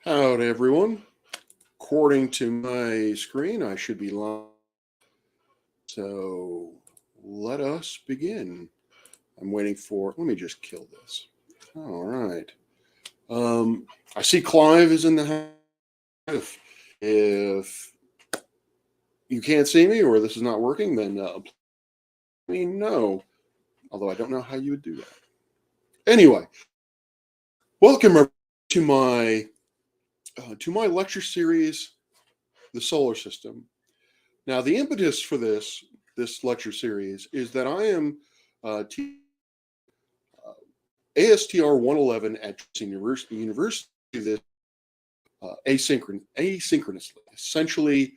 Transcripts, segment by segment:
Howdy, everyone. According to my screen, I should be live. So let us begin. I'm waiting for, let me just kill this. All right. I see Clive is in the house. If you can't see me or this is not working, then let me know. Although I don't know how you would do that. Anyway, welcome to my lecture series, The Solar System. Now, the impetus for this lecture series is that I am teaching ASTR 111 at University this asynchronously. Essentially,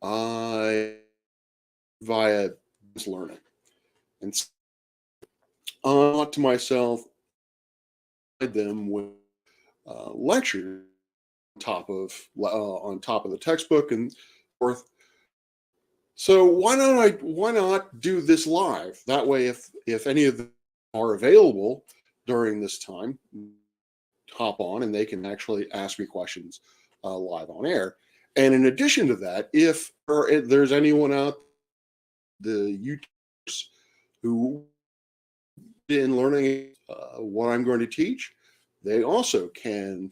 I via this learning, and so I thought to myself, them with lectures on top of the textbook and forth. So why not do this live? That way, if any of them are available during this time, hop on and they can actually ask me questions live on air. And in addition to that, if there's anyone out the YouTubers who in learning what I'm going to teach, they also can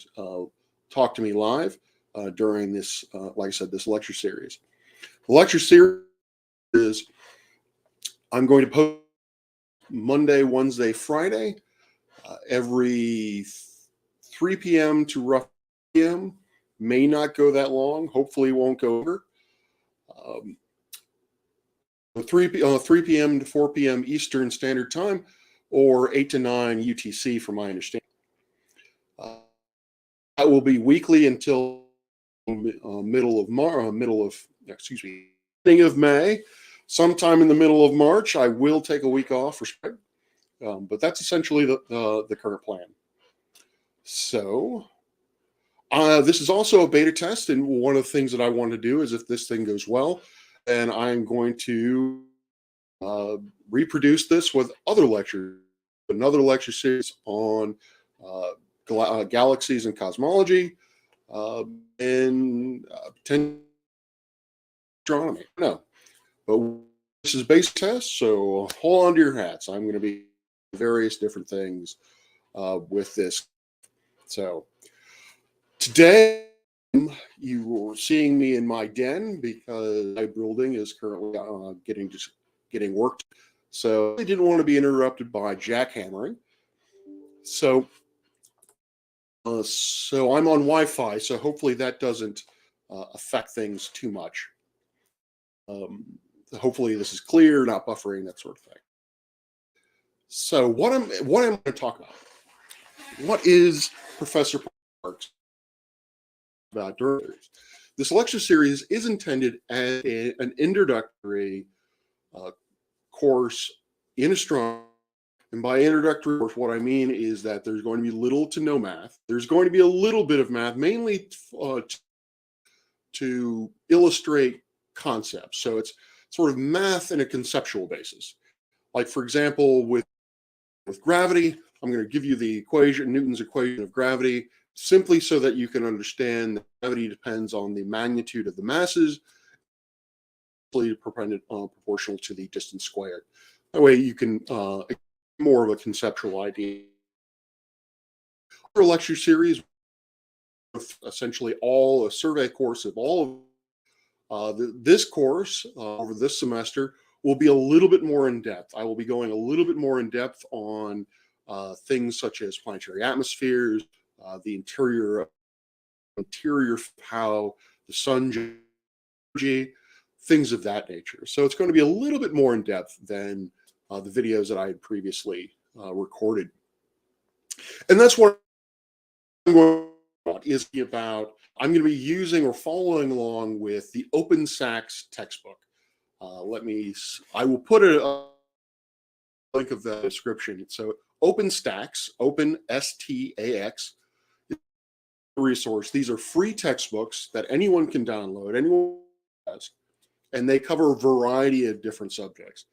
talk to me live during this, like I said, this lecture series. The lecture series is I'm going to post Monday, Wednesday, Friday, every 3 p.m. to roughly p.m. May not go that long. Hopefully, won't go over. 3 p.m. to 4 p.m. Eastern Standard Time, or 8 to 9 UTC, from my understanding. That will be weekly until beginning of May. Sometime in the middle of March, I will take a week off for spring. But that's essentially the current plan. So this is also a beta test, and one of the things that I want to do is, if this thing goes well, and I'm going to reproduce this with other lectures, another lecture series on galaxies and cosmology, and astronomy. No, but this is base test, so hold on to your hats. I'm going to be various different things with this. So today you are seeing me in my den because my building is currently getting worked. So I didn't want to be interrupted by jackhammering. So I'm on Wi-Fi, so hopefully that doesn't affect things too much. Hopefully this is clear, not buffering, that sort of thing. So what I'm going to talk about? What is Professor Parks about during this lecture series is intended as an introductory course in astronomy. And by introductory course, what I mean is that there's going to be little to no math. There's going to be a little bit of math, mainly to illustrate concepts. So it's sort of math in a conceptual basis. Like, for example, with gravity, I'm going to give you the equation, Newton's equation of gravity, simply so that you can understand that gravity depends on the magnitude of the masses, proportional to the distance squared. That way you can more of a conceptual idea. Our lecture series, essentially all a survey course of all of this course over this semester will be a little bit more in depth. I will be going a little bit more in depth on things such as planetary atmospheres, the interior of how the sun energy, things of that nature. So it's going to be a little bit more in depth than the videos that I had previously recorded. And that's what I'm going to about. I'm going to be using or following along with the OpenStax textbook. I will put a link of the description. So OpenStax, Open S-T-A-X, resource. These are free textbooks that anyone can download, anyone has, and they cover a variety of different subjects.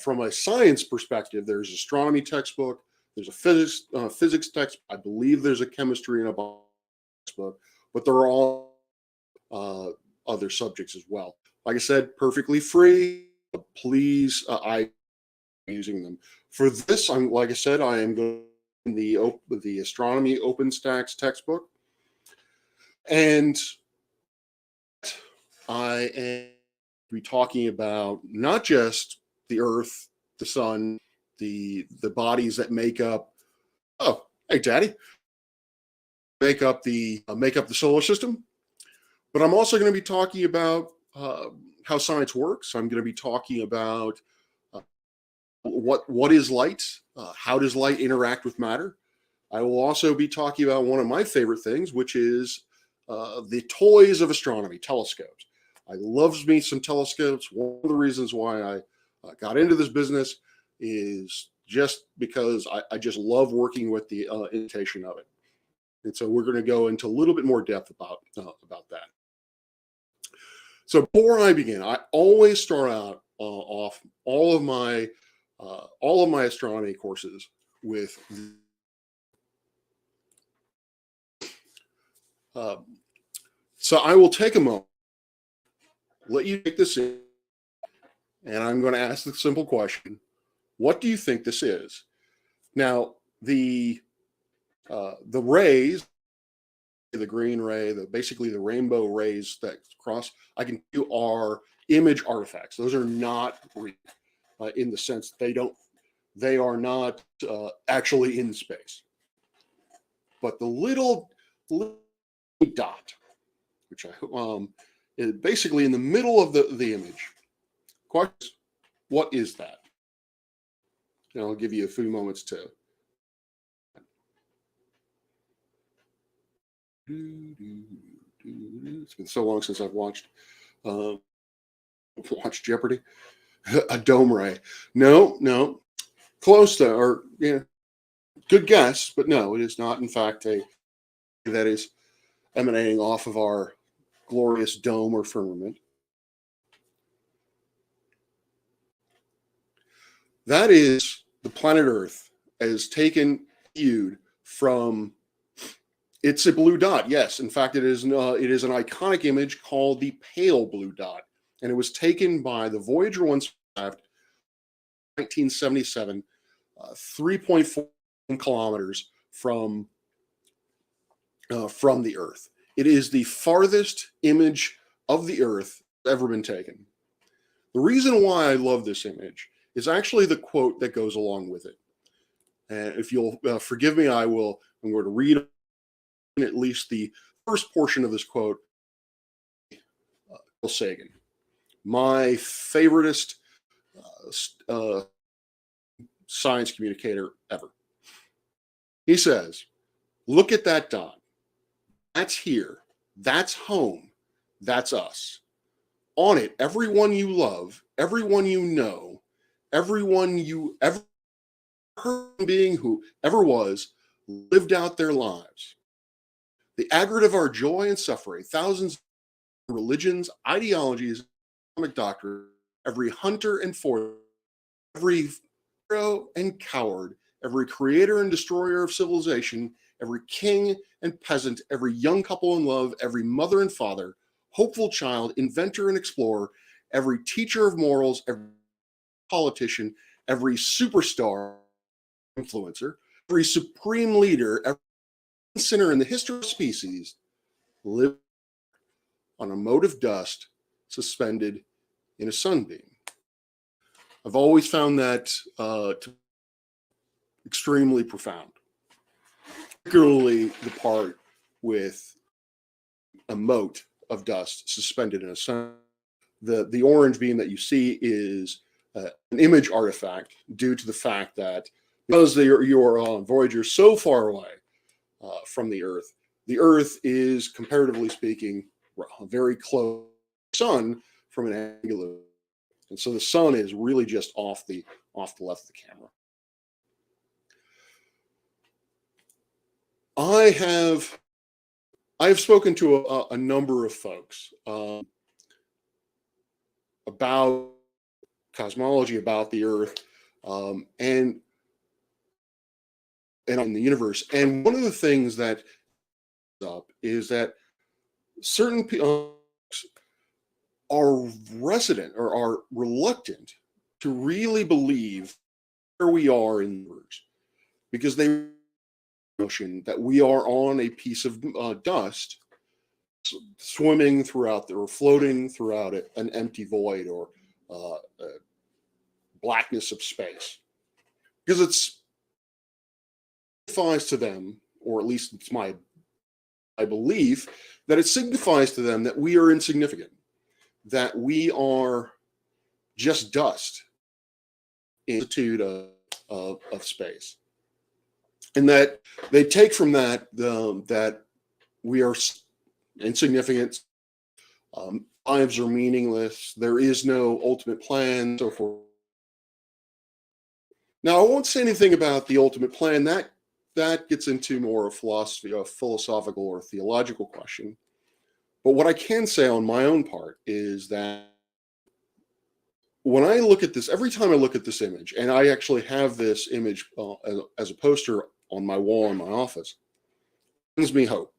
From a science perspective, there's an astronomy textbook, there's a physics text, I believe there's a chemistry and a biology book, but there are all other subjects as well. Like I said, perfectly free. Please, I using them. For this, like I said, I am going the astronomy OpenStax textbook, and I am be talking about not just the Earth, the Sun, the bodies that make up. Oh, hey, Daddy, make up the solar system. But I'm also going to be talking about how science works. I'm going to be talking about what is light, how does light interact with matter. I will also be talking about one of my favorite things, which is the toys of astronomy, telescopes. I love me some telescopes. One of the reasons why I got into this business is just because I just love working with the imitation of it. And so we're going to go into a little bit more depth about that. So before I begin, I always start out off all of my astronomy courses with. So I will take a moment, let you take this in, and I'm going to ask the simple question: what do you think this is? Now, the rays, the green ray, basically the rainbow rays that cross, I can do are image artifacts. Those are not real in the sense they are not actually in space. But the little dot, which is basically in the middle of the image. Question: what is that? And I'll give you a few moments to. It's been so long since I've watched Jeopardy. A dome ray. No. Close to, or yeah, good guess, but no, it is not. In fact, that is emanating off of our glorious dome or firmament. That is the planet Earth as viewed from. It's a blue dot. Yes, in fact, it is an iconic image called the pale blue dot, and it was taken by the Voyager 1 craft, 1977, 3.4 kilometers from the Earth. It is the farthest image of the Earth ever been taken. The reason why I love this image is actually the quote that goes along with it. And if you'll forgive me, I'm going to read at least the first portion of this quote. Carl Sagan, my favoriteest science communicator ever. He says, "Look at that dot. That's here. That's home. That's us. On it, everyone you love, everyone you know, everyone you ever heard being who ever was, lived out their lives. The aggregate of our joy and suffering, thousands of religions, ideologies, economic doctrine, every hunter and forager, every hero and coward, every creator and destroyer of civilization, every king and peasant, every young couple in love, every mother and father, hopeful child, inventor and explorer, every teacher of morals, every politician, every superstar, influencer, every supreme leader, every sinner in the history of species live on a mote of dust suspended in a sunbeam." I've always found that extremely profound, particularly the part with a mote of dust suspended in a sun. The orange beam that you see is an image artifact due to the fact that because you're on Voyager so far away from the Earth is, comparatively speaking, very close to the sun from an angular, and so the sun is really just off the left of the camera. I have spoken to a number of folks about cosmology, about the Earth, and on the universe. And one of the things that up is that certain people are resident or are reluctant to really believe where we are in the universe because they notion that we are on a piece of dust swimming throughout or floating throughout an empty void or blackness of space, because it signifies to them, or at least it's my belief, that it signifies to them that we are insignificant, that we are just dust in the multitude of space, and that they take from that that we are insignificant, lives are meaningless, there is no ultimate plan, so forth. Now, I won't say anything about the ultimate plan. That gets into more of philosophy, a philosophical or theological question. But what I can say on my own part is that when I look at this, every time I look at this image, and I actually have this image as a poster on my wall in my office, it brings me hope,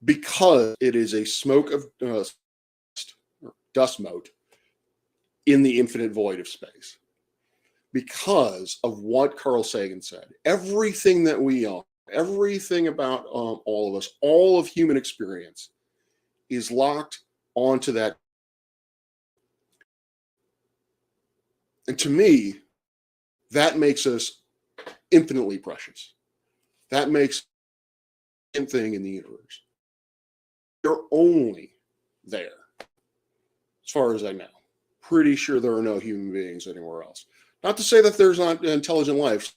because it is a smoke of dust mote in the infinite void of space. Because of what Carl Sagan said, everything that we are, everything about all of us, all of human experience is locked onto that. And to me, that makes us infinitely precious. That makes thing in the universe. They're only there, as far as I know. Pretty sure there are no human beings anywhere else. Not to say that there's not intelligent life.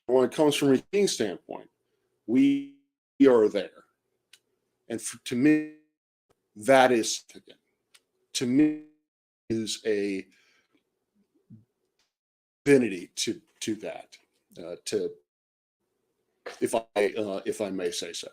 When it comes from a being standpoint, we are there. And to me, that is significant. To me, is a divinity to that. To if I may say so.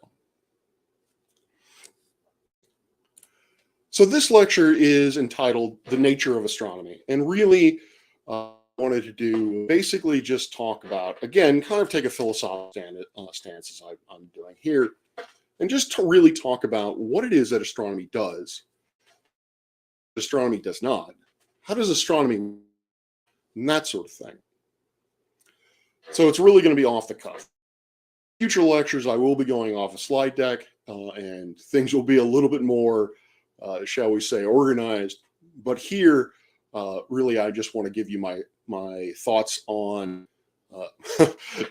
So this lecture is entitled "The Nature of Astronomy," and really wanted to do basically just talk about, again, kind of take a philosophical stance as I'm doing here, and just to really talk about what it is that astronomy does, astronomy does not, how does astronomy, and that sort of thing. So it's really going to be off the cuff. Future lectures, I will be going off a slide deck, and things will be a little bit more, shall we say, organized. But here, really, I just want to give you my thoughts on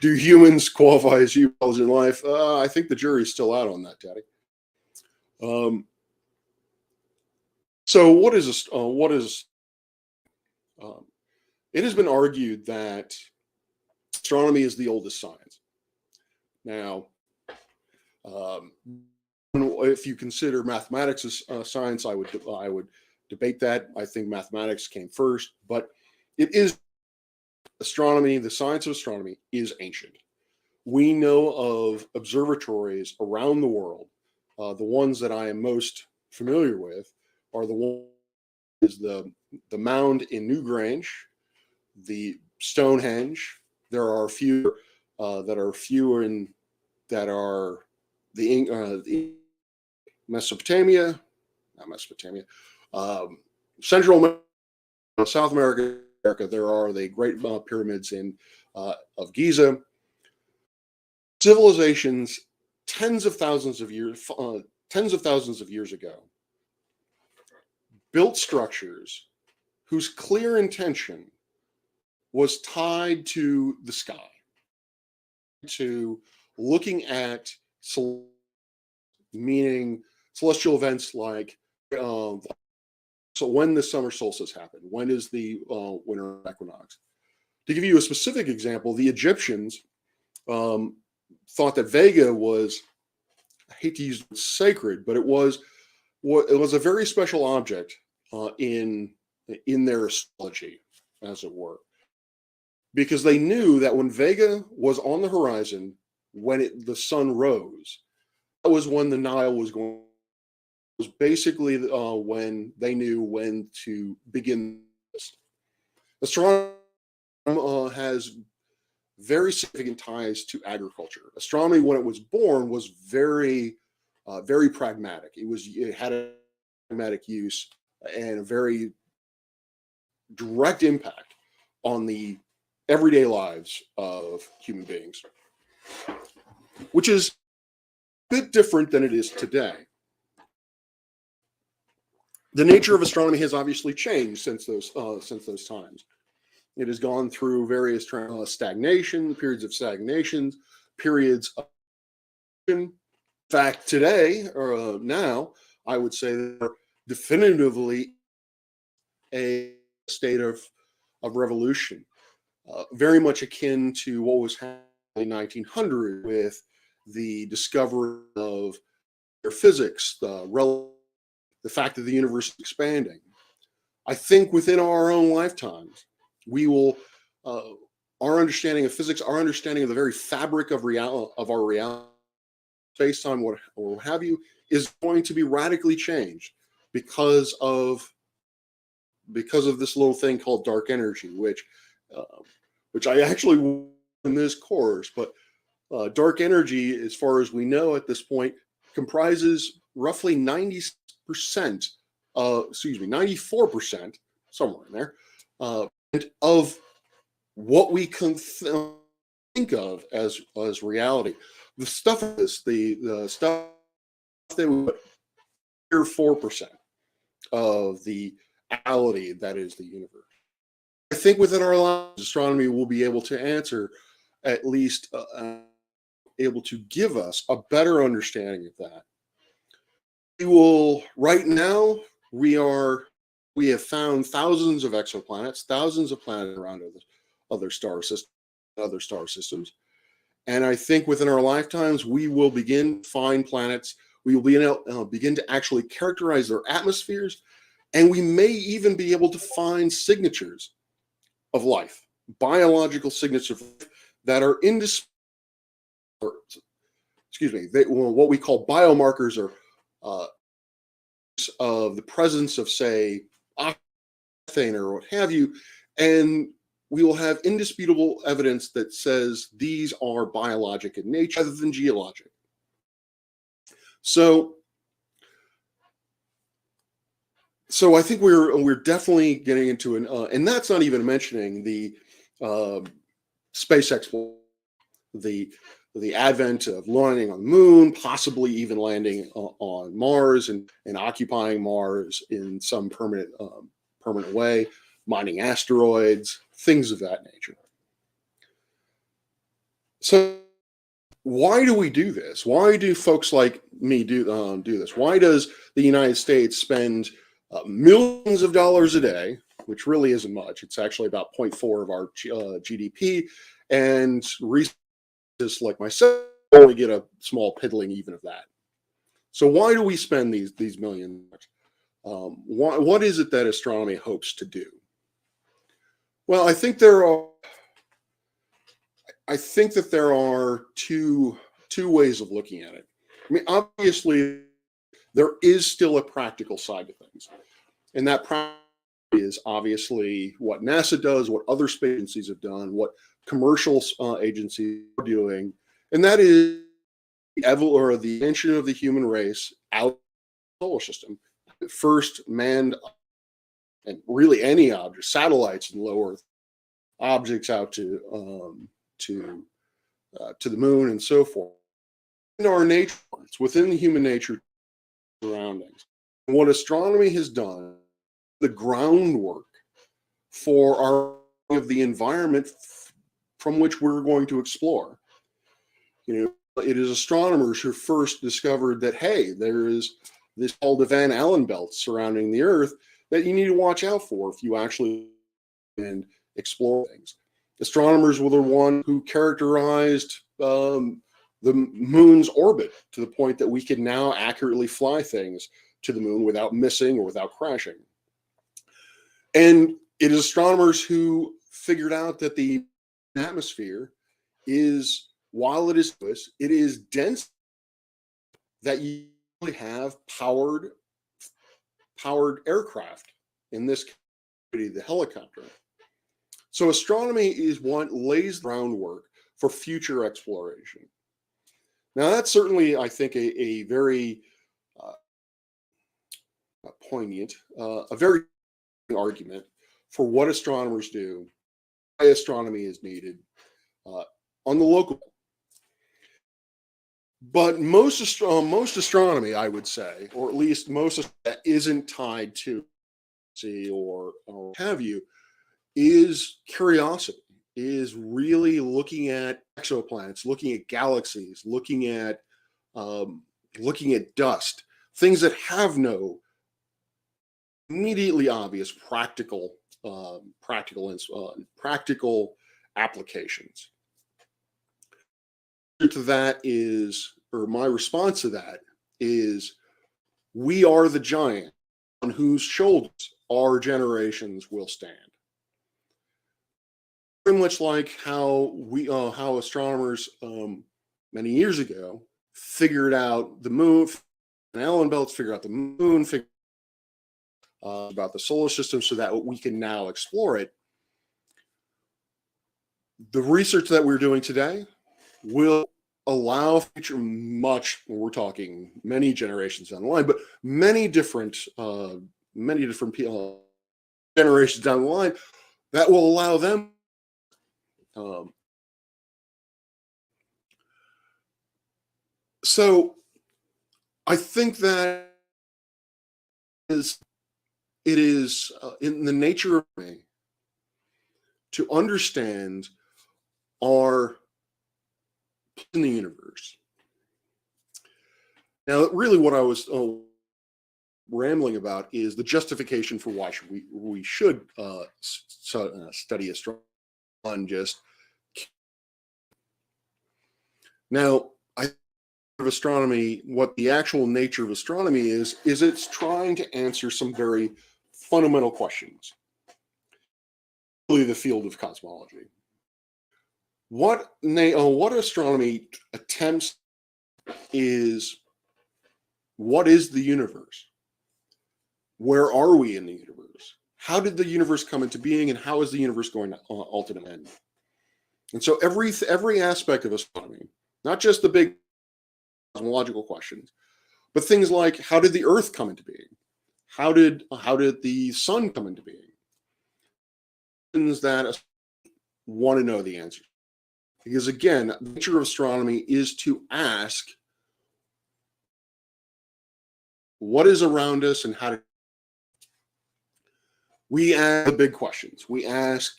do humans qualify as intelligent life? I think the jury's still out on that, Daddy. So what is it has been argued that astronomy is the oldest science. Now, if you consider mathematics as science, I would debate that. I think mathematics came first, but it is astronomy. The science of astronomy is ancient. We know of observatories around the world. The ones that I am most familiar with are the one is the mound in Newgrange, the Stonehenge. There are a few that are fewer in that are the Mesopotamia, not Mesopotamia, Central South America. There are the Great Pyramids of Giza. Civilizations tens of thousands of years ago built structures whose clear intention was tied to the sky, to looking at meaning celestial events like so when the summer solstice happened, when is the winter equinox. To give you a specific example, the Egyptians thought that Vega was, I hate to use sacred, but it was a very special object in their astrology, as it were, because they knew that when Vega was on the horizon, when the sun rose, that was when the Nile was going. It was basically when they knew when to begin. Astronomy has very significant ties to agriculture. Astronomy, when it was born, was very pragmatic. It had a pragmatic use and a very direct impact on the everyday lives of human beings, which is a bit different than it is today. The nature of astronomy has obviously changed since those times. It has gone through various stagnation, periods of stagnations, periods of. In fact, today or now, I would say they're definitively a state of revolution, very much akin to what was happening in 1900 with the discovery of physics, the fact that the universe is expanding. I think within our own lifetimes, we will, our understanding of physics, our understanding of the very fabric of our reality, space time, or what have you, is going to be radically changed because of this little thing called dark energy, which I actually in this course, but dark energy, as far as we know at this point, comprises roughly 94%, somewhere in there, of what we can think of as reality. The stuff is the stuff that we hear 4% of the reality that is the universe. I think within our lives, astronomy will be able to answer, at least able to give us a better understanding of that. Right now, we have found thousands of exoplanets, thousands of planets around other star systems. And I think within our lifetimes, we will begin to find planets. We will begin to actually characterize their atmospheres, and we may even be able to find signatures of life, biological signatures that are what we call biomarkers, or of the presence of, say, oxygen or what have you, and we will have indisputable evidence that says these are biologic in nature rather than geologic. So I think we're definitely getting into and that's not even mentioning the space exploration, the advent of landing on the moon, possibly even landing on Mars and occupying Mars in some permanent way, mining asteroids, things of that nature. So why do we do this? Why do folks like me do this? Why does the United States spend millions of dollars a day, which really isn't much? It's actually about 0.4 of our GDP, and researchers like myself only get a small piddling even of that. So why do we spend these millions? What is it that astronomy hopes to do? Well, I think that there are two ways of looking at it. I mean, obviously, there is still a practical side to things, and that is obviously what NASA does, what other space agencies have done, what commercial agencies are doing, and that is the invention of the human race out of the solar system. First manned, and really any object, satellites and low Earth objects out to the moon and so forth. In our nature, it's within the human nature surroundings. And what astronomy has done, the groundwork for our of the environment from which we're going to explore. It is astronomers who first discovered that, hey, there is this called the Van Allen belt surrounding the Earth that you need to watch out for if you actually and explore things. Astronomers were the one who characterized the moon's orbit to the point that we can now accurately fly things to the moon without missing or without crashing. And it is astronomers who figured out that the atmosphere is, while it is dense, that you really have powered aircraft, in this case, the helicopter. So astronomy is what lays the groundwork for future exploration. Now, that's certainly, I think, a very uh, poignant, a very argument for what astronomers do, why astronomy is needed uh, on the local level. But most astronomy, I would say, or at least most of that isn't tied to see or have you, is curiosity, is really looking at exoplanets, looking at galaxies, um, looking at dust, things that have no immediately obvious practical applications. To that is, or my response to that is, we are the giant on whose shoulders our generations will stand. Very much like how astronomers many years ago figured out the moon, and Allen Belts figured out the moon, figured about the solar system, so that we can now explore it. The research that we're doing today will allow future we're talking many generations down the line, but many different generations down the line, that will allow them so I think that it is in the nature of me to understand our in the universe. Now, really, what I was rambling about is the justification for why we should study astronomy. Just now, of astronomy, what the actual nature of astronomy is it's trying to answer some very fundamental questions. Really, the field of cosmology. What astronomy attempts is, what is the universe? Where are we in the universe? How did the universe come into being, and how is the universe going to ultimately end? And so every aspect of astronomy, not just the big cosmological questions, but things like, how did the Earth come into being? How did the sun come into being? Things that want to know the answer. Because again, the nature of astronomy is to ask what is around us and how to. We ask the big questions. We ask.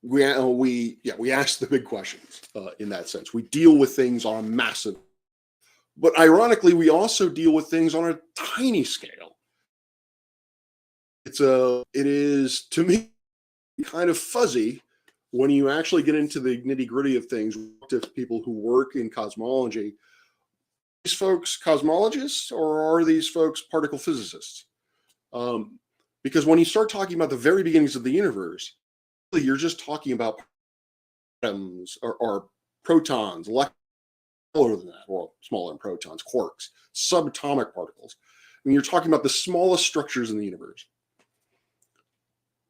We ask the big questions in that sense. We deal with things on a massive, but ironically, we also deal with things on a tiny scale. It is to me kind of fuzzy when you actually get into the nitty gritty of things. To people who work in cosmology, these folks cosmologists, or are these folks particle physicists? Because when you start talking about the very beginnings of the universe, you're just talking about atoms or protons, smaller than that, or smaller than protons, quarks, subatomic particles. I mean, you're talking about the smallest structures in the universe.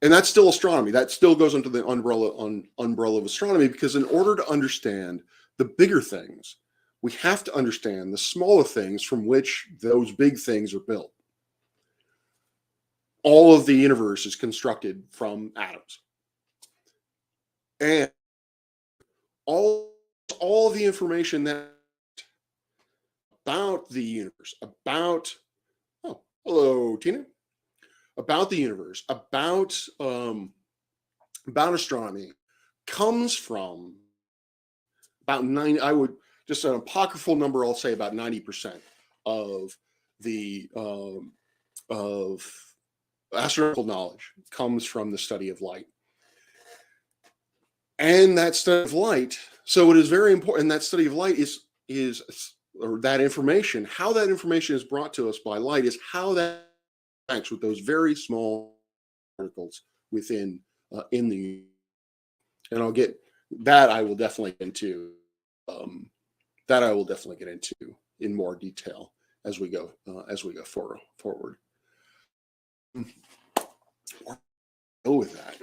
And that's still astronomy. That still goes under the umbrella of astronomy, because in order to understand the bigger things, we have to understand the smaller things from which those big things are built. All of the universe is constructed from atoms. And all of the information that about the universe, hello, Tina, about the universe, about astronomy, comes from about just an apocryphal number, I'll say about 90% of the of astronomical knowledge comes from the study of light. And that study of light, so it is very important. That study of light or that information, how that information is brought to us by light, is how that interacts with those very small particles within in the. And I'll get that. I will definitely get into in more detail as we go forward. Go with that.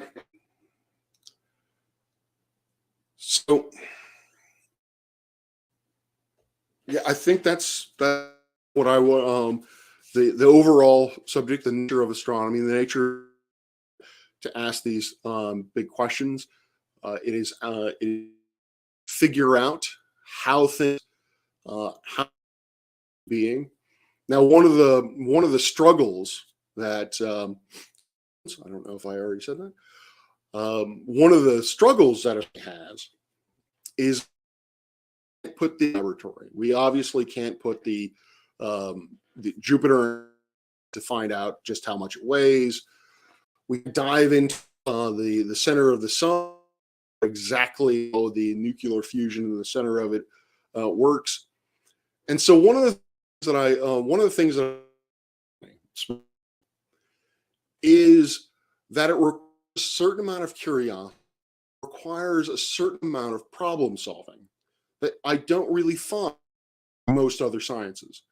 So yeah, I think that's what I want. The overall subject, the nature of astronomy, the nature to ask these big questions. It figure out how things how being. Now, one of the struggles that I don't know if I already said that. One of the struggles that it has is put the laboratory. We obviously can't put the Jupiter to find out just how much it weighs. We dive into the center of the sun, exactly how the nuclear fusion in the center of it works. And so one of the things that is that it requires a certain amount of curiosity, requires a certain amount of problem solving that I don't really find in most other sciences.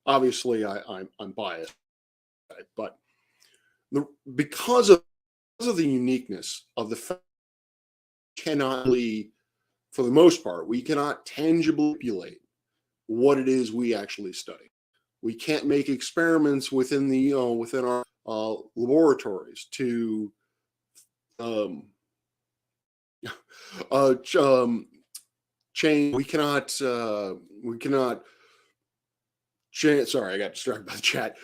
Obviously, I'm biased, but the, because of the uniqueness of the fact cannot really, for the most part, we cannot tangibly manipulate what it is we actually study. We can't make experiments within within our laboratories to um, ch- um, change. We cannot change. Sorry, I got distracted by the chat.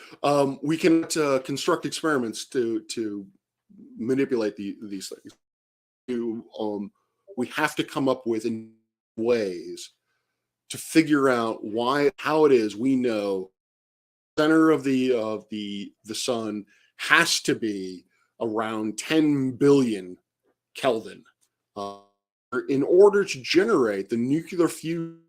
We cannot construct experiments to manipulate these things. We have to come up with ways to figure out how it is we know the center of the sun has to be around 10 billion Kelvin in order to generate the nuclear fusion.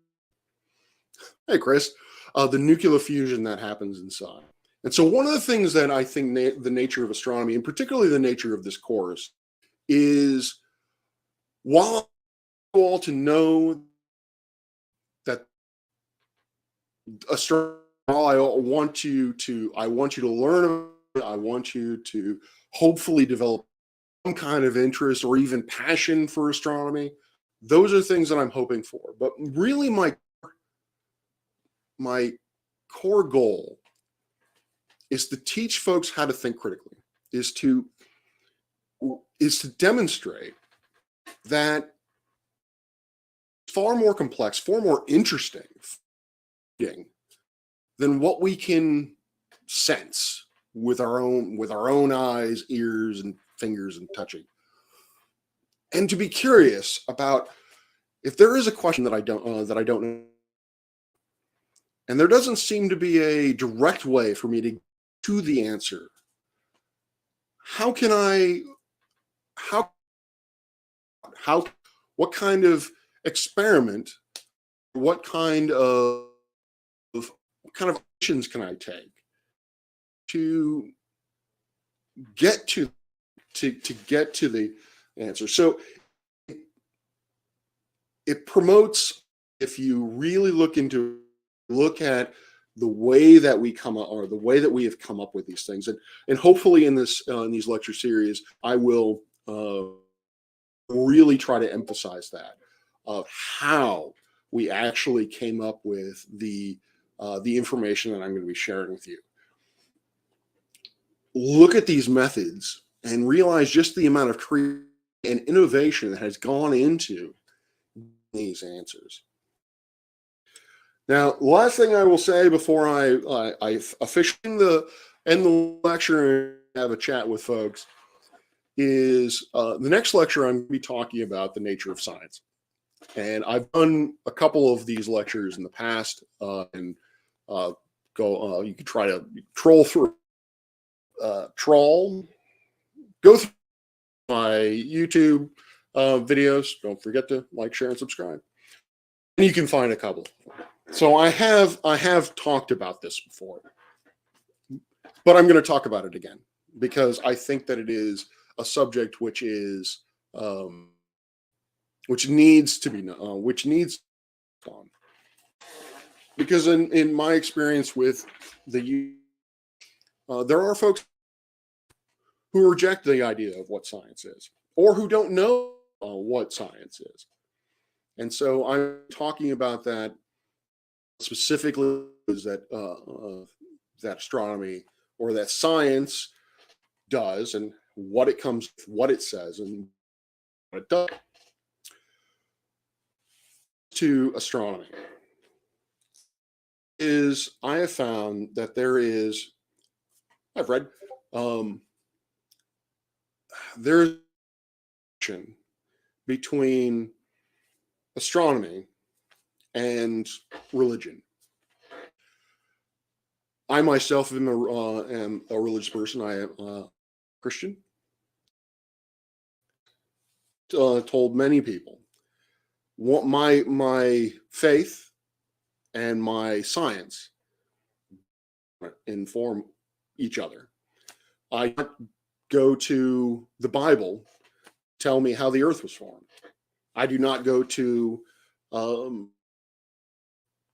Hey, Chris, the nuclear fusion that happens inside. And so, one of the things that I think the nature of astronomy, and particularly the nature of this course, is while all to know that astronomy, I want you to learn. I want you to hopefully develop some kind of interest or even passion for astronomy. Those are things that I'm hoping for. But really, my core goal is to teach folks how to think critically. Is to demonstrate that far more complex, far more interesting than what we can sense with our own eyes, ears, and fingers and touching. And to be curious about if there is a question that I don't know, and there doesn't seem to be a direct way for me to the answer. How can I how what kind of experiment, what kind of actions can I take to get to get to the answer? So it promotes, if you really look at the way that we come up, or the way that we have come up with these things, and hopefully in these lecture series I will really try to emphasize that of how we actually came up with the information that I'm going to be sharing with you. Look at these methods and realize just the amount of creativity and innovation that has gone into these answers. Now, the last thing I will say before I officially end the lecture and have a chat with folks is the next lecture I'm going to be talking about the nature of science. And I've done a couple of these lectures in the past, and you can try to go through my YouTube videos. Don't forget to like, share, and subscribe. And you can find a couple. So I have talked about this before, but I'm going to talk about it again because I think that it is a subject which needs to be on. Because in my experience with there are folks who reject the idea of what science is, or who don't know what science is. And so I'm talking about that specifically, is that astronomy, or that science does, and what it says, and what it does to astronomy. Is I have found that I've read, there's a connection between astronomy and religion. I myself am a religious person. I am Christian. Told many people what my faith and my science inform each other. I go to the Bible, tell me how the earth was formed. I do not go to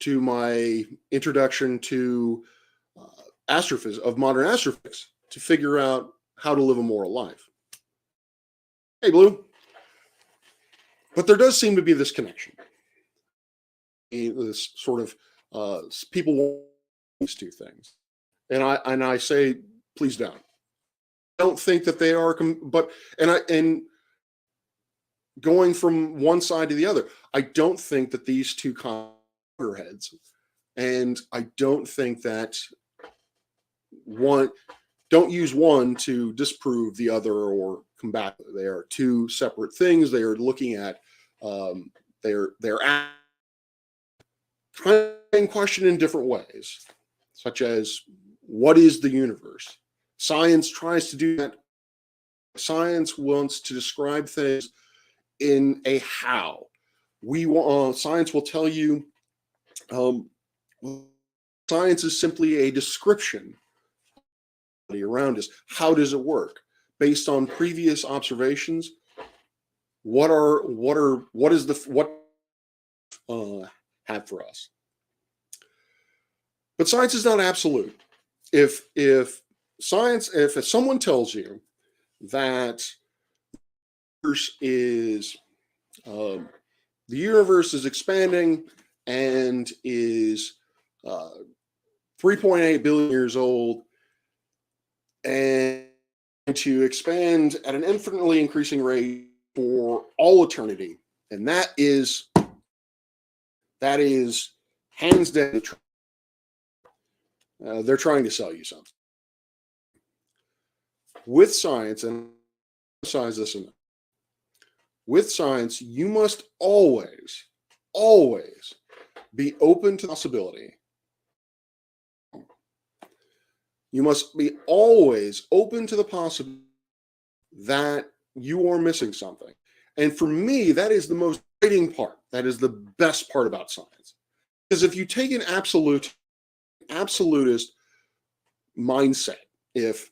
my introduction to astrophysics, of modern astrophysics, to figure out how to live a moral life. Hey, Blue. But there does seem to be this connection. This sort of people want these two things, and I say, please don't. I don't think that they are, but and going from one side to the other, I don't think that these two heads, and I don't think that don't use one to disprove the other or combat. They are two separate things. They are looking at they're in question in different ways, such as, what is the universe? Science tries to do that. Science wants to describe things in a how. Science will tell you, science is simply a description around us. How does it work? Based on previous observations, what have for us? But science is not absolute. If someone tells you that the universe is expanding and is 3.8 billion years old, and to expand at an infinitely increasing rate for all eternity, and that is hands down, they're trying to sell you something. With science, and emphasize this enough, with science, you must always be open to the possibility. You must be always open to the possibility that you are missing something. And for me, that is the most exciting part. That is the best part about science. Because if you take an absolutist mindset, if,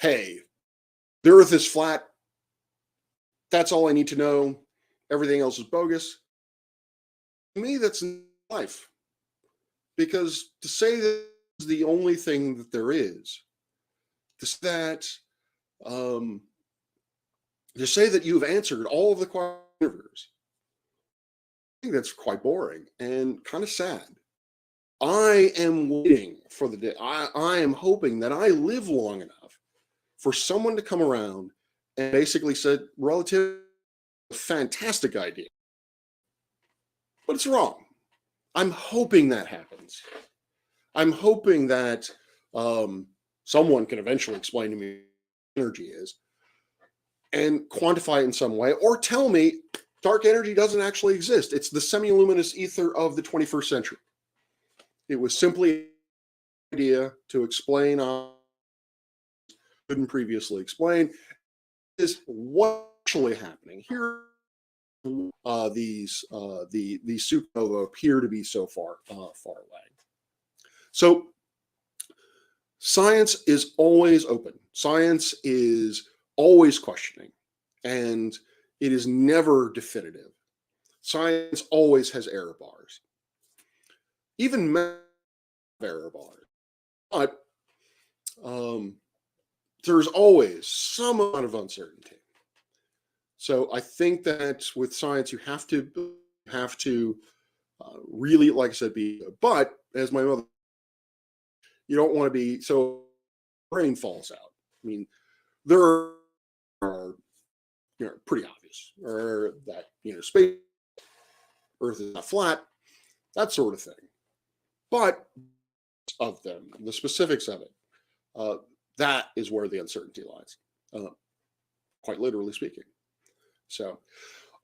hey, the earth is flat, that's all I need to know, everything else is bogus, to me, that's life. Because to say that is the only thing that there is, to say that you've answered all of the questions, I think that's quite boring and kind of sad. I am waiting for the day. I am hoping that I live long enough for someone to come around and basically said, relativity, a fantastic idea, but it's wrong. I'm hoping that happens. I'm hoping that someone can eventually explain to me what energy is and quantify it in some way, or tell me dark energy doesn't actually exist. It's the semi-luminous ether of the 21st century. It was simply an idea to explain couldn't previously explain. Is what's actually happening here. These supernova appear to be so far away. So science is always open. Science is always questioning, and it is never definitive. Science always has error bars. Even error bars. But there's always some amount of uncertainty. So I think that with science, you have to You have to really, like I said, but as my mother, you don't want to be so brain falls out. I mean, there are pretty obvious, or that space, Earth is not flat, that sort of thing. But of them, the specifics of it, that is where the uncertainty lies, quite literally speaking. So,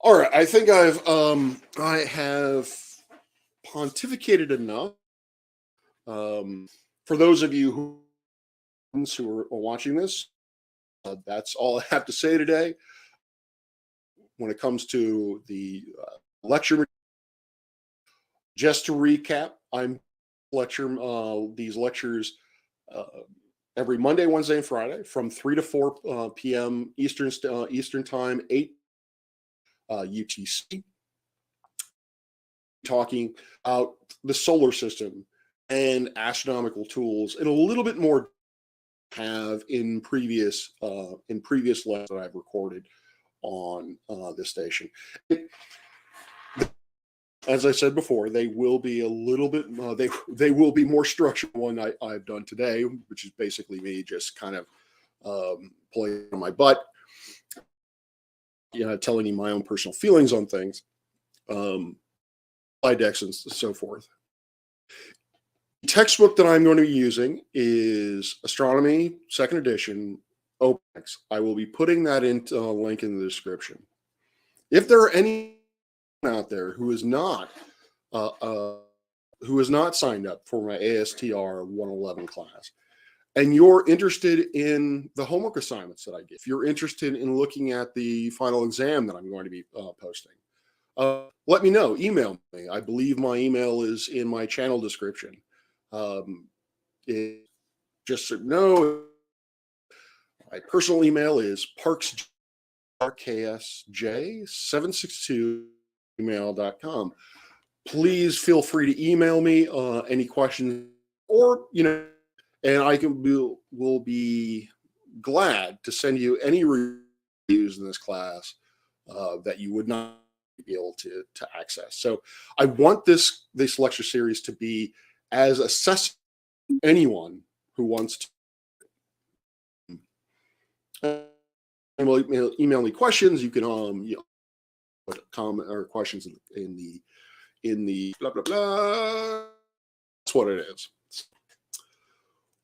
all right, I think I have pontificated enough. For those of you who are watching this, that's all I have to say today. When it comes to the lecture, just to recap, I'm these lectures every Monday, Wednesday, and Friday from 3 to 4 p.m. Eastern time, 8 UTC, talking about the solar system and astronomical tools, and a little bit more have in previous lessons that I've recorded on this station. As I said before, they will be a little bit they will be more structured than one I've done today, which is basically me just kind of playing on my butt, telling you my own personal feelings on things, slide decks and so forth. The textbook that I'm going to be using is Astronomy, second edition, OpenX. I will be putting that into a link in the description. If there are any out there who is not signed up for my ASTR 111 class, and you're interested in the homework assignments that I give, if you're interested in looking at the final exam that I'm going to be posting, let me know. Email me. I believe my email is in my channel description. Just so you know, my personal email is parksj762@gmail.com. Please feel free to email me any questions, or and I will be glad to send you any reviews in this class that you would not be able to access. So I want this lecture series to be as accessible to anyone who wants to. Email me questions. You can put comment or questions in the blah blah blah. That's what it is.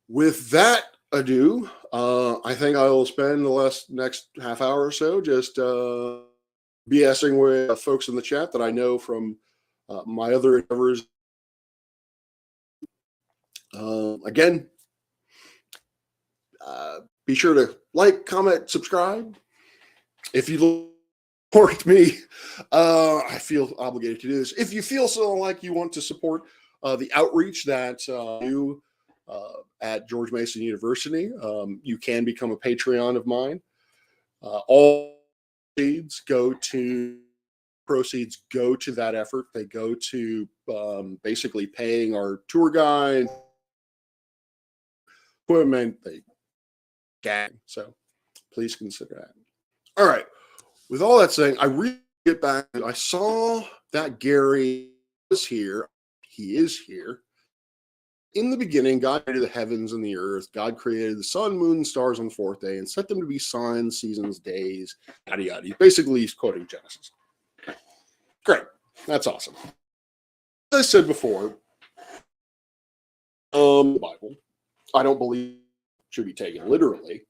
With that ado, I think I will spend the next half hour or so just BSing with folks in the chat that I know from my other endeavors. Again, be sure to like, comment, subscribe. If you support me, I feel obligated to do this. If you feel like you want to support the outreach that you at George Mason University, you can become a Patreon of mine. All proceeds go to that effort. They go to basically paying our tour guide, equipment, so please consider that. All right. With all that saying, I really get back. I saw that Gary was here. He is here. In the beginning, God created the heavens and the earth. God created the sun, moon, and stars on the fourth day and set them to be signs, seasons, days, yada, yada. Basically, he's quoting Genesis. Great. That's awesome. As I said before, the Bible, I don't believe should be taken literally.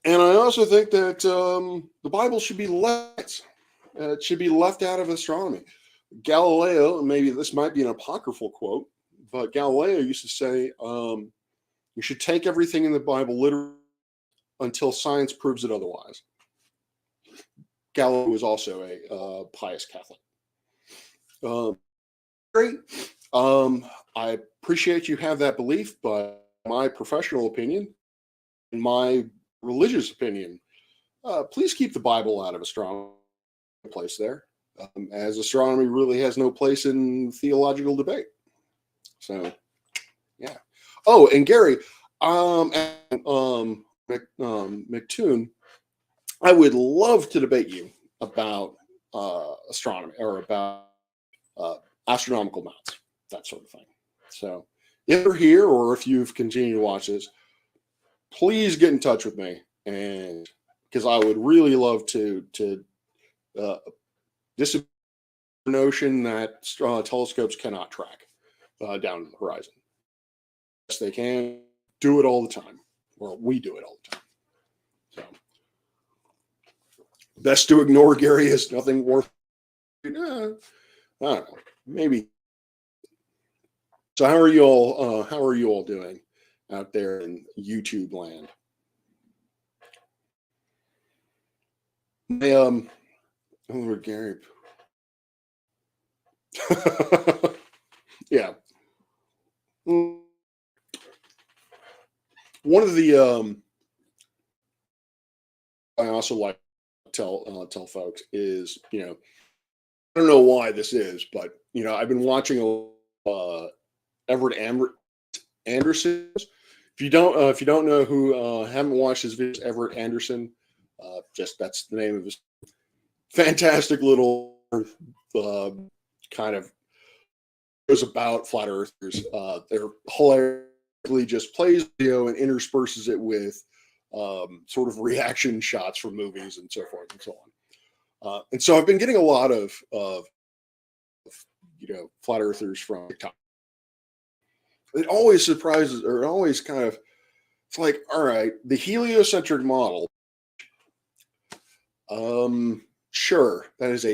And I also think that the Bible should be left. It should be left out of astronomy. Galileo, maybe this might be an apocryphal quote, but Galileo used to say, you should take everything in the Bible literally until science proves it otherwise. Galileo was also a pious Catholic. Great. I appreciate you have that belief, but my professional opinion, in my religious opinion, please keep the Bible out of astronomy. Place there, as astronomy really has no place in theological debate. So, yeah. Oh, and Gary, McToon, I would love to debate you about astronomy or about astronomical amounts, that sort of thing. So if you're here or if you've continued to watch this, please get in touch with me, and because I would really love to this notion that telescopes cannot track down the horizon. Yes, they can do it all the time. Well, we do it all the time. So best to ignore, Gary, is nothing worth. I don't know. Maybe. So how are you all? How are you all doing out there in YouTube land? Oh, Gary. Yeah. One of the I also like to tell folks is, I don't know why this is, but I've been watching Everett Anderson. If you don't know who haven't watched his videos, Everett Anderson, just that's the name of his fantastic little kind of goes about flat earthers. They're hilariously just plays video and intersperses it with sort of reaction shots from movies and so forth and so on. And so I've been getting a lot of flat earthers from TikTok. It always surprises, or it always kind of, it's like, all right, the heliocentric model. Sure, that is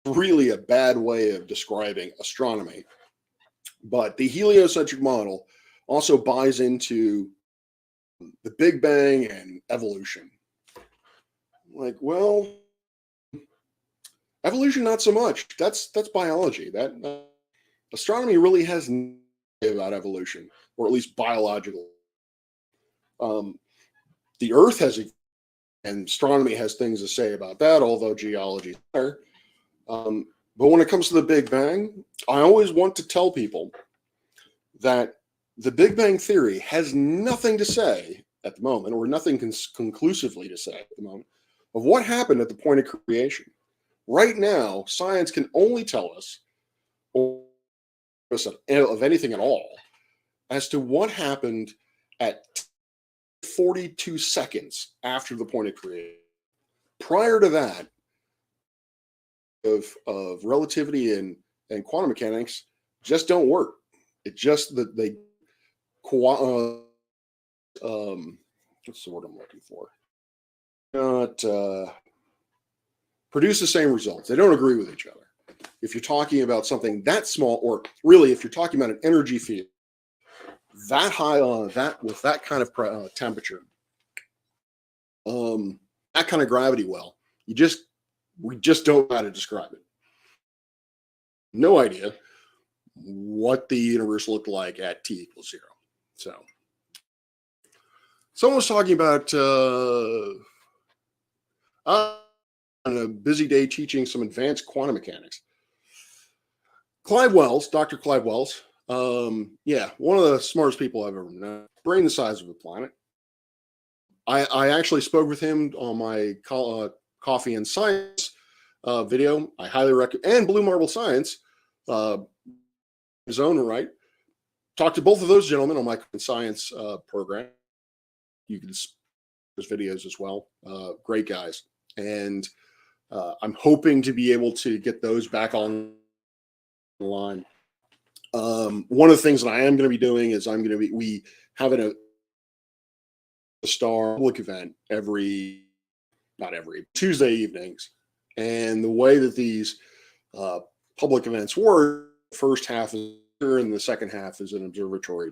really a bad way of describing astronomy. But the heliocentric model also buys into the Big Bang and evolution. Like, well, evolution not so much. That's biology. That astronomy really has nothing about evolution, or at least biological. The Earth has, and astronomy has things to say about that, although geology is better. But when it comes to the Big Bang, I always want to tell people that the Big Bang Theory has nothing to say at the moment, or nothing conclusively to say at the moment, of what happened at the point of creation. Right now, science can only tell us, or of anything at all, as to what happened at 42 seconds after the point of creation. Prior to that, of relativity and quantum mechanics just don't work. It just that they what's the word I'm looking for? Not produce the same results. They don't agree with each other. If you're talking about something that small, or really, if you're talking about an energy field that high on that with that kind of temperature, that kind of gravity, well, we just don't know how to describe it. No idea what the universe looked like at t = 0. So someone was talking about on a busy day teaching some advanced quantum mechanics. Dr. Clive Wells, yeah, one of the smartest people I've ever known. Brain the size of a planet. I actually spoke with him on my Coffee and Science video. I highly recommend, and Blue Marble Science, his own right. Talked to both of those gentlemen on my science program. You can see those videos as well. Great guys. And I'm hoping to be able to get those back on the line. One of the things that I am going to be doing is we have a star public event not every Tuesday evenings. And the way that these public events work, the first half is here and the second half is an observatory.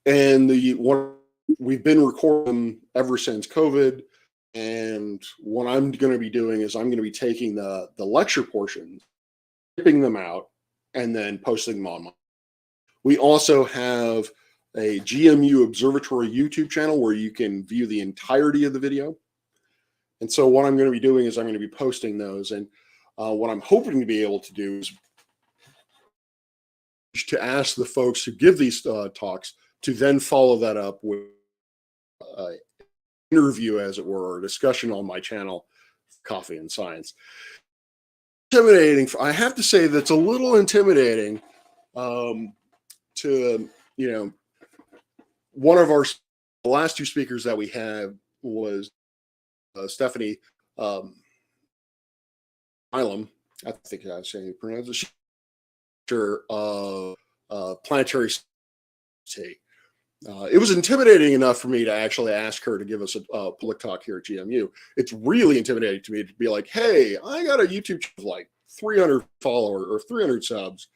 And we've been recording ever since COVID. And what I'm going to be doing is I'm going to be taking the lecture portions, typing them out, and then posting them online. We also have a GMU Observatory YouTube channel where you can view the entirety of the video. And so what I'm going to be doing is I'm going to be posting those. And what I'm hoping to be able to do is to ask the folks who give these talks to then follow that up with an interview, as it were, or discussion on my channel coffee and science. Intimidating. I have to say that's a little intimidating to, one of the last two speakers that we had was Stephanie Milam. I think that's how you pronounce it. Planetary state. It was intimidating enough for me to actually ask her to give us a public talk here at GMU. It's really intimidating to me to be like, hey, I got a YouTube channel with like 300 followers or 300 subs.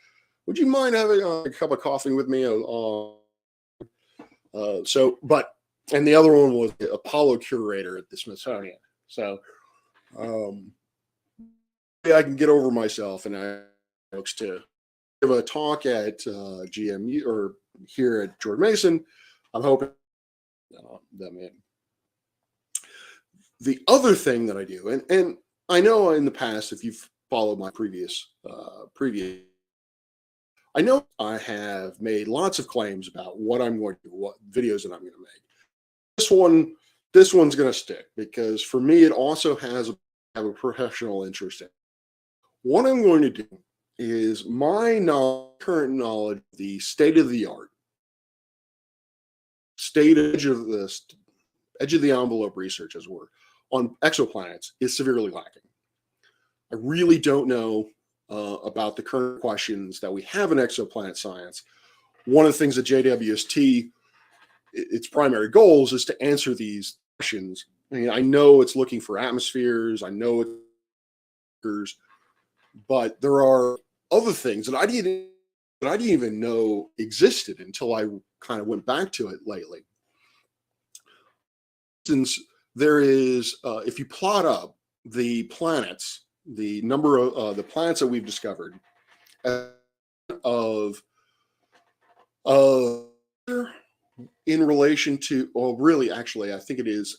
Would you mind having a cup of coffee with me? And the other one was the Apollo curator at the Smithsonian. So I can get over myself and I folks to give a talk at GMU or here at George Mason. I'm hoping them in. The other thing that I do, and I know in the past, if you've followed my previous, I know I have made lots of claims about what I'm going to do, what videos that I'm going to make. This one's going to stick because for me, it also have a professional interest in it. What I'm going to do is my current knowledge, the state of the art, edge of the envelope research, as it were, on exoplanets is severely lacking. I really don't know about the current questions that we have in exoplanet science. One of the things that JWST, its primary goals is to answer these questions. I mean, I know it's looking for atmospheres, I know it's, but there are other things that I didn't even know existed until I kind of went back to it lately. Since there is, if you plot up the planets, the number of the planets that we've discovered, in relation to, well, really, actually, I think it is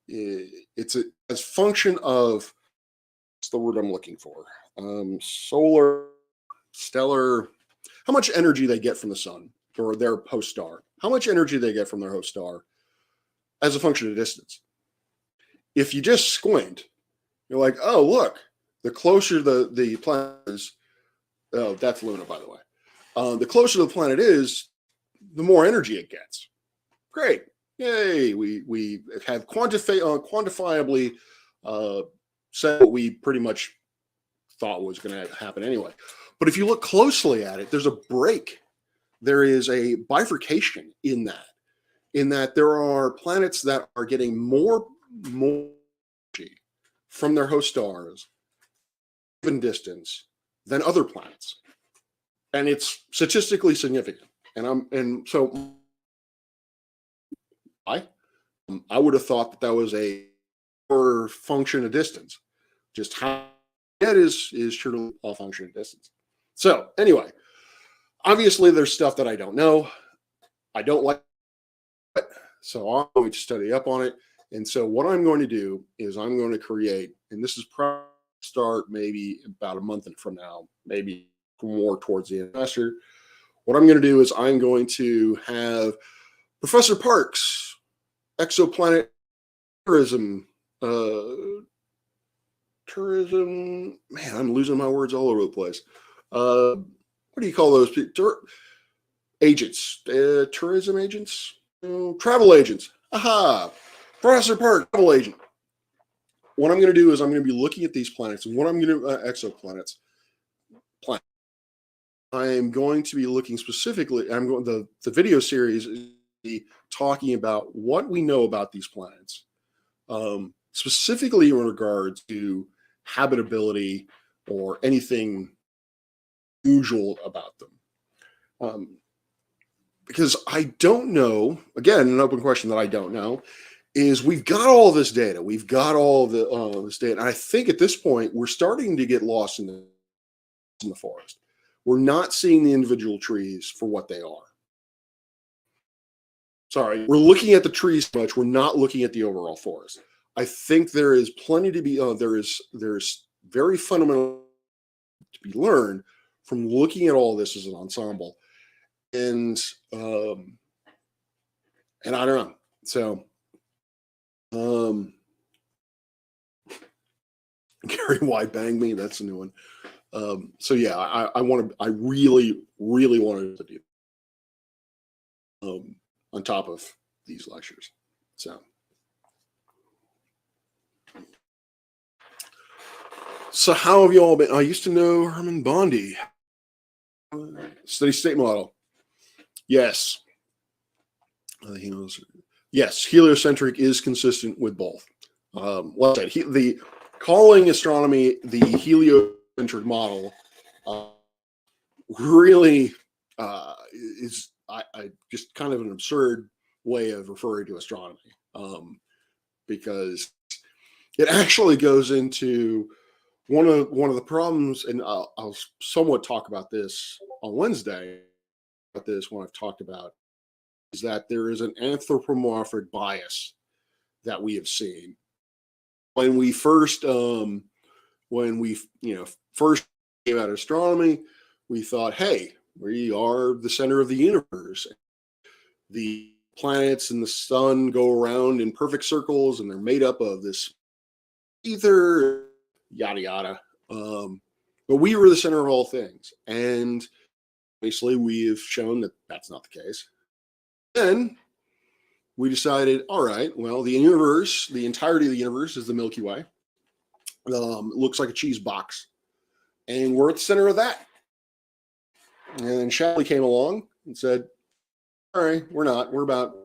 it's as function of, what's the word I'm looking for? Solar, stellar, how much energy they get from the sun or their host star, how much energy they get from their host star as a function of distance. If you just squint, you're like, oh, look, the closer the planet is, oh, that's Luna, by the way. The closer the planet is, the more energy it gets. Great. Yay. We have quantifiably said what we pretty much thought was going to happen anyway. But if you look closely at it, there's a break. There is a bifurcation in that there are planets that are getting more energy from their host stars given distance than other planets. And it's statistically significant. And so I would have thought that was a function of distance. Just how it is truly a function of distance. So anyway, obviously there's stuff that I don't know. I don't like it, so I'm going to study up on it. And so what I'm going to do is I'm going to create, and this is probably start maybe about a month from now, maybe more towards the end of the semester. What I'm going to do is I'm going to have Professor Parks, exoplanet tourism, man, I'm losing my words all over the place. What do you call those people? Agents, tourism agents, travel agents. Aha, Professor Park, travel agent. What I'm going to do is I'm going to be looking at these planets, and what I'm going to exoplanets. I'm going to be looking specifically. The video series is talking about what we know about these planets, specifically in regards to habitability or anything usual about them. Because I don't know, again, an open question that I don't know, is we've got all this data. We've got all this data. And I think at this point, we're starting to get lost in the forest. We're not seeing the individual trees for what they are. Sorry, we're looking at the trees so much. We're not looking at the overall forest. I think there is plenty to be, there's very fundamental to be learned from looking at all this as an ensemble. And I don't know. So Gary, why bang me? That's a new one. So yeah, I really, really wanted to do on top of these lectures. So how have you all been? I used to know Herman Bondi. Steady state model. Yes. He knows. Yes, heliocentric is consistent with both. Like I said, the calling astronomy the heliocentric model really is I just kind of an absurd way of referring to astronomy, because it actually goes into one of the problems, and I'll somewhat talk about this on Wednesday. About this when I've talked about is that there is an anthropomorphic bias that we have seen when we first first came out of astronomy. We thought, hey, we are the center of the universe. The planets and the sun go around in perfect circles, and they're made up of this ether, yada yada. But we were the center of all things, and obviously we have shown that that's not the case. Then we decided, all right, well, the universe, the entirety of the universe is the Milky Way. It looks like a cheese box, and we're at the center of that. And then Shapley came along and said, all right, we're not. We're about.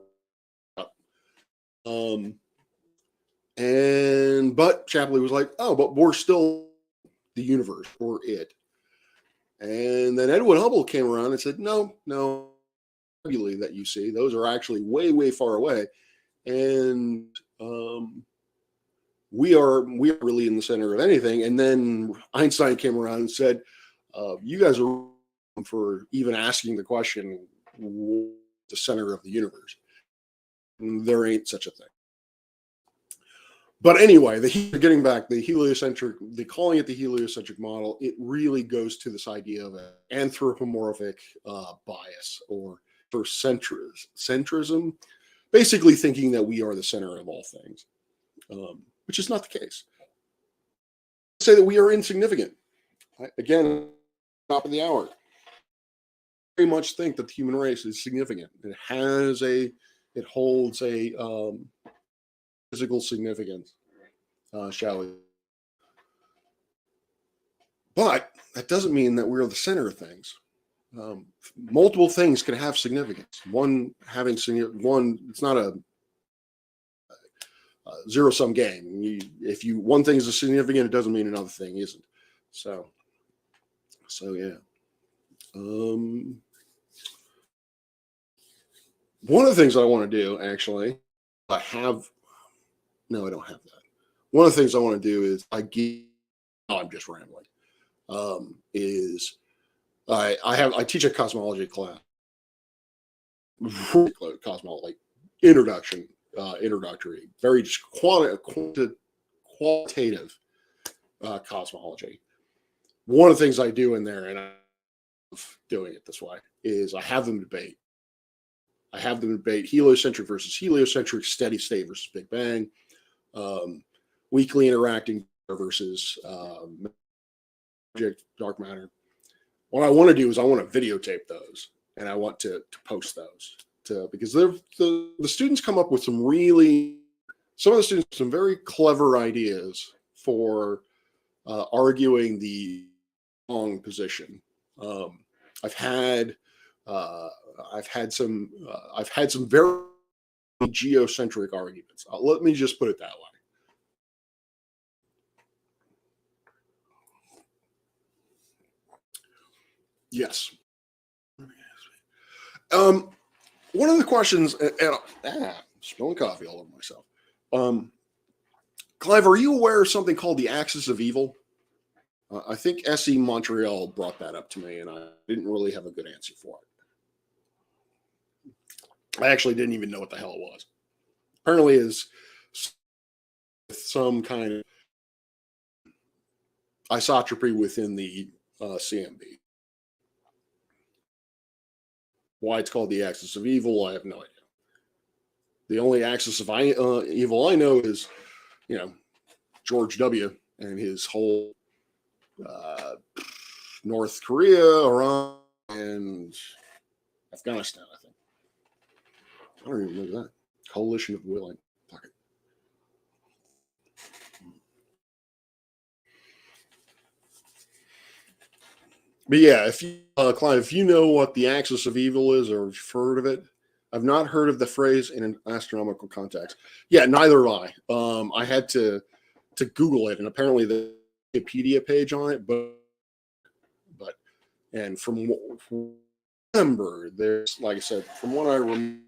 But Shapley was like, oh, but we're still the universe, or it. And then Edwin Hubble came around and said, no, that you see, those are actually way, way far away. And we are really in the center of anything. And then Einstein came around and said, you guys are wrong for even asking the question, the center of the universe. There ain't such a thing. But anyway, getting back, the calling it the heliocentric model, it really goes to this idea of an anthropomorphic bias, or for centrism, basically thinking that we are the center of all things, which is not the case. Say that we are insignificant. Again, top of the hour. Very much think that the human race is significant. It holds a physical significance, shall we? But that doesn't mean that we're the center of things. Multiple things can have significance. It's not a zero-sum game. If one thing is significant, it doesn't mean another thing isn't. So yeah. One of the things I want to do, actually, I don't have that. One of the things I want to do is I'm just rambling. I teach a cosmology class, cosmology introductory, very just qualitative cosmology. One of the things I do in there, and I'm doing it this way, is I have them debate. Heliocentric versus heliocentric, steady state versus Big Bang, weakly interacting versus dark matter. What I want to do is I want to videotape those, and I want to post those because the students come up with some very clever ideas for arguing the wrong position. I've had some very geocentric arguments. Let me just put it that way. Yes. One of the questions, spilling coffee all over myself. Clive, are you aware of something called the axis of evil? I think SE Montreal brought that up to me, and I didn't really have a good answer for it. I actually didn't even know what the hell it was. Apparently, is some kind of isotropy within the CMB. Why it's called the axis of evil, I have no idea. The only axis of evil I know is, George W. and his whole North Korea, Iran, and Afghanistan, I think. I don't even remember that. Coalition of Willing. Fuck it. But yeah, if you, Clive, if you know what the axis of evil is, or if you've heard of it, I've not heard of the phrase in an astronomical context. Yeah, neither have I. I had to Google it, and apparently the Wikipedia page on it, but and from what I remember, there's, like I said, from what I remember,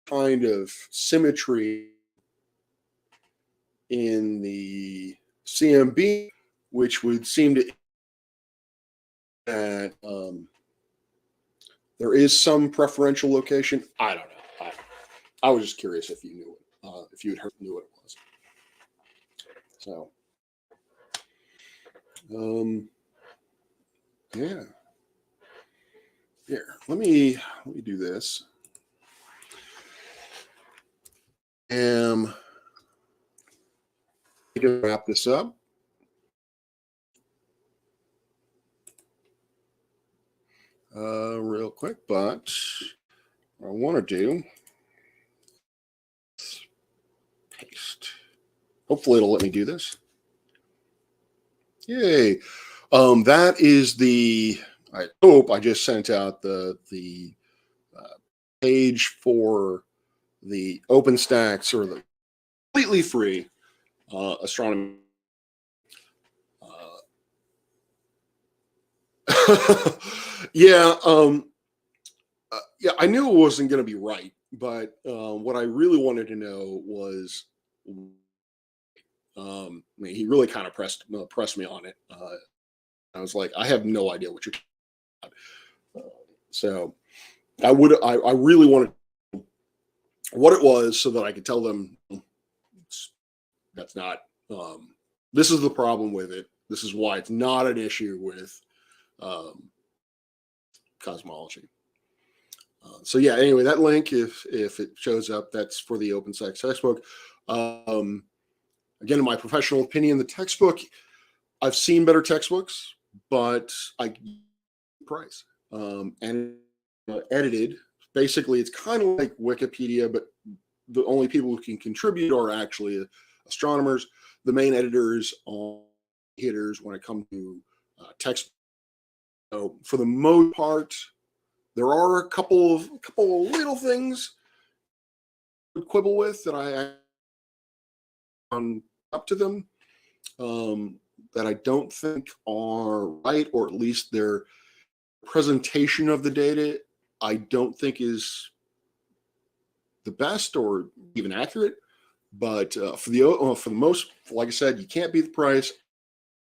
kind of symmetry in the CMB, which would seem to that there is some preferential location. I don't know. I was just curious if you knew it, if you had heard, knew what it was. So, yeah. Here, let me do this. I'm going to wrap this up. Real quick, but what I want to do, paste. Hopefully it'll let me do this. Yay. That is the, I hope I just sent out the page for the OpenStax, or the completely free astronomy. Yeah. Yeah, I knew it wasn't going to be right, but what I really wanted to know was, I mean, he really kind of pressed me on it. I was like, I have no idea what you're talking about. So I really wanted what it was so that I could tell them that's not, this is the problem with it. This is why it's not an issue with cosmology. So yeah, anyway, that link, if it shows up, that's for the OpenStax textbook. Again, in my professional opinion, the textbook, I've seen better textbooks, but I price and edited. Basically, it's kind of like Wikipedia, but the only people who can contribute are actually astronomers. The main editors are hitters when it comes to text. So for the most part, there are a couple of little things to quibble with that I on up to them that I don't think are right, or at least their presentation of the data I don't think is the best or even accurate. But for the most, like I said, you can't beat the price.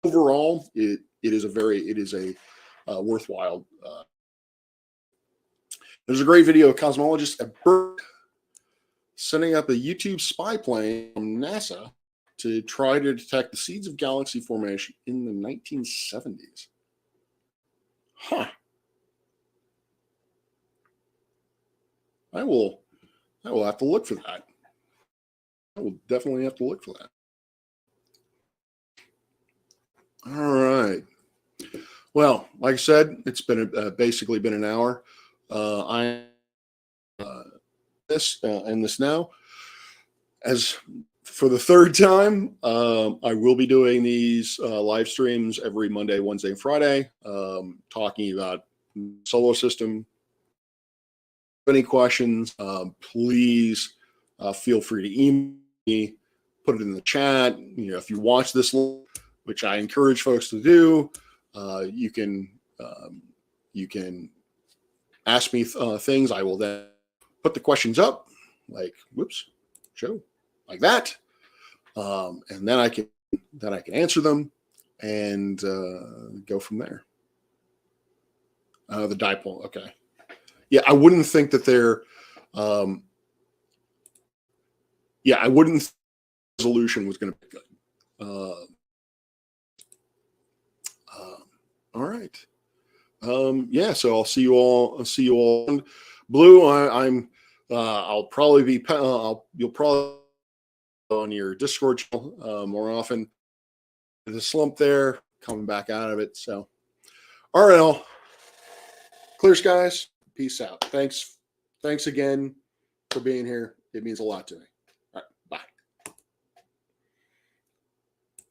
Overall, it is a worthwhile. There's a great video of cosmologists at Berkeley setting up a YouTube spy plane from NASA to try to detect the seeds of galaxy formation in the 1970s. Huh. I will have to look for that. I will definitely have to look for that. All right. Well, like I said, it's been basically been an hour. I end this now. As for the third time, I will be doing these live streams every Monday, Wednesday, and Friday, talking about solar system. Any questions, please feel free to email me, put it in the chat. You know, if you watch this, which I encourage folks to do, you can ask me things. I will then put the questions up, like show like that, and then I can answer them and go from there. The dipole, okay. Yeah, I wouldn't think that they're. Yeah, I wouldn't think the resolution was going to be good. All right. Yeah, so I'll see you all. Blue, I'll probably be. You'll probably on your Discord channel more often. The slump there, coming back out of it. So, all right, all. Clear skies. Peace out. Thanks again for being here. It means a lot to me.